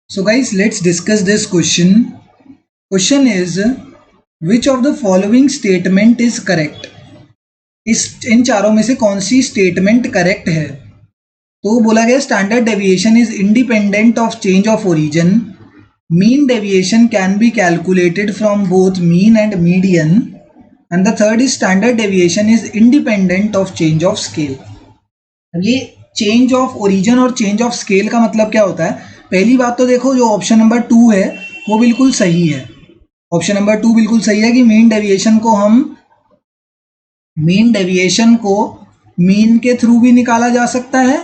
So guys, let's discuss this question. Question is, which of the following statement is correct? इन चारों में से कौन सी statement correct है? तो बोला गया standard deviation is independent of change of origin. Mean deviation can be calculated from both mean and median. And the third is standard deviation is independent of change of scale. ये change of origin और change of scale का मतलब क्या होता है? पहली बात तो देखो, जो ऑप्शन नंबर 2 है वो बिल्कुल सही है. ऑप्शन नंबर 2 बिल्कुल सही है कि मीन डेविएशन को मीन के थ्रू भी निकाला जा सकता है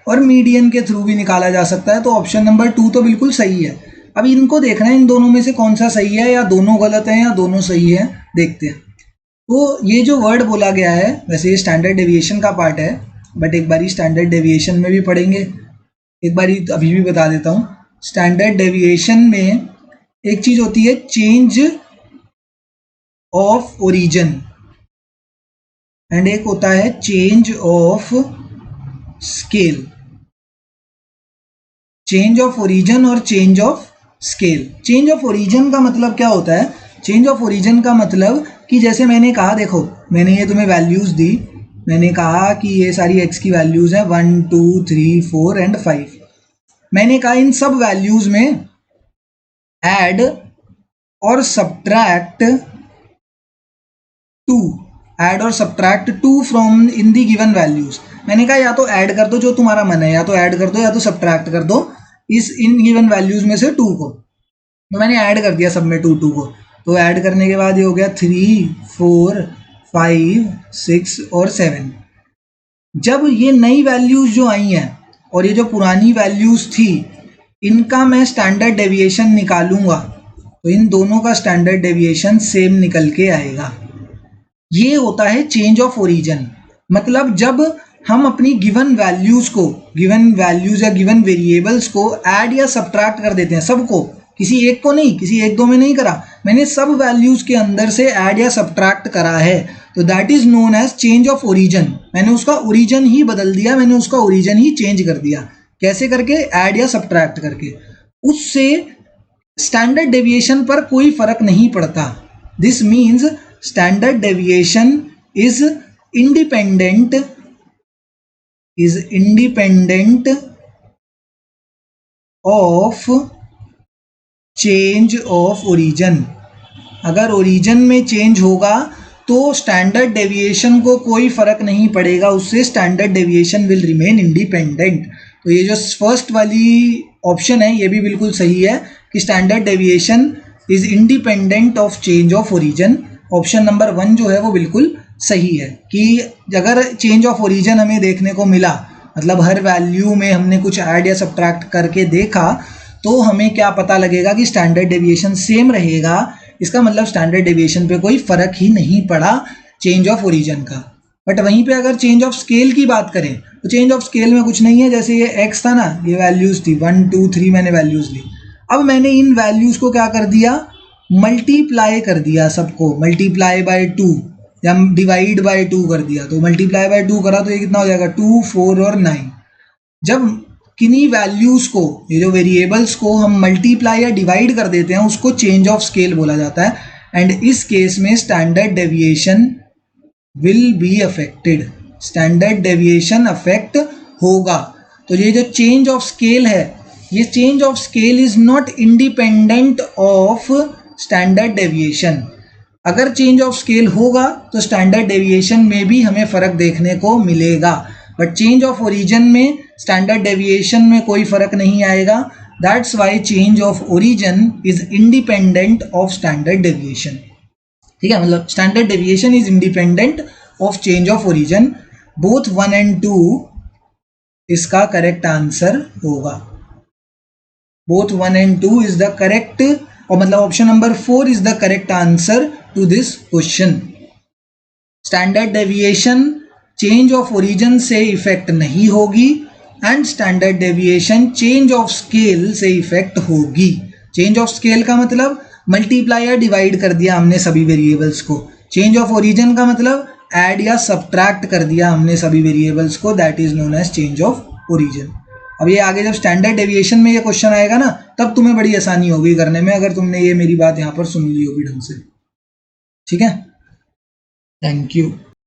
और मीडियन के थ्रू भी निकाला जा सकता है. तो ऑप्शन नंबर 2 तो बिल्कुल सही है. अब इनको देखना है इन दोनों में से कौन सा सही है, या दोनों गलत हैं या दोनों सही है. देखते हैं. तो ये जो वर्ड बोला गया है, वैसे ये स्टैंडर्ड डेविएशन का पार्ट है, बट एक बारी स्टैंडर्ड डेविएशन में भी पढ़ेंगे. एक बारी अभी भी बता देता हूँ. स्टैंडर्ड डेविएशन में एक चीज होती है चेंज ऑफ ओरिजिन एंड एक होता है change of scale. Change of origin और change of scale. Change of origin का मतलब क्या होता है? चेंज ऑफ ओरिजिन का मतलब कि जैसे मैंने कहा, देखो मैंने ये तुम्हें वैल्यूज दी. मैंने कहा कि ये सारी x की वैल्यूज हैं 1 2 3 4 एंड 5. मैंने कहा इन सब वैल्यूज में ऐड और subtract 2 from in the given values. मैंने कहा या तो ऐड कर दो, जो तुम्हारा मन है, या तो ऐड कर दो या तो सब्ट्रैक्ट कर दो इस इन गिवन वैल्यूज में से 2 को. तो मैंने ऐड कर दिया सब में 2 को. तो ऐड करने के बाद ये हो गया 3 4 5 6 और 7. जब ये नई वैल्यूज जो आई हैं और ये जो पुरानी वैल्यूज थी, इनका मैं स्टैंडर्ड डेविएशन निकालूंगा तो इन दोनों का स्टैंडर्ड डेविएशन सेम निकल के आएगा. ये होता है चेंज ऑफ ओरिजिन. मतलब जब हम अपनी गिवन वैल्यूज या गिवन वेरिएबल्स को ऐड या सब्ट्रैक्ट कर देते हैं, सबको, किसी एक को नहीं, किसी एक दो में नहीं करा, मैंने सब वैल्यूज के अंदर से ऐड या सब्ट्रैक्ट करा है, तो that is known as change of origin. मैंने उसका ओरिजिन ही बदल दिया, मैंने उसका ओरिजिन ही चेंज कर दिया. कैसे करके? ऐड या सब्ट्रैक्ट करके. उससे स्टैंडर्ड डेविएशन पर कोई फर्क नहीं पड़ता. This means standard deviation is independent of change of origin. अगर ओरिजिन में चेंज होगा तो स्टैंडर्ड डेविएशन को कोई फर्क नहीं पड़ेगा, उससे standard deviation will remain independent. तो ये जो फर्स्ट वाली ऑप्शन है ये भी बिल्कुल सही है कि standard deviation is independent of change of origin. Option number 1 जो है वो बिल्कुल सही है कि अगर चेंज ऑफ ओरिजिन हमें देखने को मिला, मतलब हर वैल्यू में हमने कुछ ऐड या सब्ट्रैक्ट करके देखा, तो हमें क्या पता लगेगा कि स्टैंडर्ड डेविएशन सेम रहेगा. इसका मतलब स्टैंडर्ड डेविएशन पे कोई फर्क ही नहीं पड़ा चेंज ऑफ ओरिजिन का. बट वहीं पे अगर चेंज ऑफ स्केल की बात करें तो चेंज ऑफ स्केल में कुछ नहीं है. जैसे ये x था ना, ये वैल्यूज थी 1 2 3, मैंने वैल्यूज ली. अब मैंने इन वैल्यूज को क्या कर दिया? मल्टीप्लाई कर दिया. सबको मल्टीप्लाई बाय 2 या डिवाइड बाय 2 कर दिया. तो मल्टीप्लाई बाय 2 करा तो ये कितना हो जाएगा? 2 4 और 9. जब किन्हीं वैल्यूज को, ये जो वेरिएबल्स को हम मल्टीप्लाई या डिवाइड कर देते हैं, उसको चेंज ऑफ स्केल बोला जाता है. एंड इस केस में standard deviation will be affected. Standard deviation affect होगा. तो ये जो चेंज ऑफ स्केल है, ये change of scale is not independent of standard deviation. अगर चेंज ऑफ स्केल होगा तो स्टैंडर्ड डेविएशन में भी हमें फर्क देखने को मिलेगा. बट चेंज ऑफ ओरिजिन में स्टैंडर्ड डेविएशन में कोई फर्क नहीं आएगा. That's why change of origin is independent of standard deviation. ठीक है, मतलब standard deviation is independent of change of origin. Both 1 and 2 इसका करेक्ट आंसर होगा. Both 1 and 2 is the correct, और मतलब option number 4 is the correct answer to this question. Standard deviation change of origin से effect नहीं होगी and standard deviation change of scale से effect होगी. Change of scale का मतलब मल्टीप्लाई या डिवाइड कर दिया हमने सभी वेरिएबल्स को. चेंज ऑफ ओरिजिन का मतलब ऐड या सब्ट्रैक्ट कर दिया हमने सभी वेरिएबल्स को. That is known as change of origin. अब ये आगे जब स्टैंडर्ड डेविएशन में ये क्वेश्चन आएगा ना, तब तुम्हें बड़ी आसानी होगी करने में, अगर तुमने ये मेरी बात यहाँ पर सुन ली होगी ढंग से। ठीक है, थैंक यू।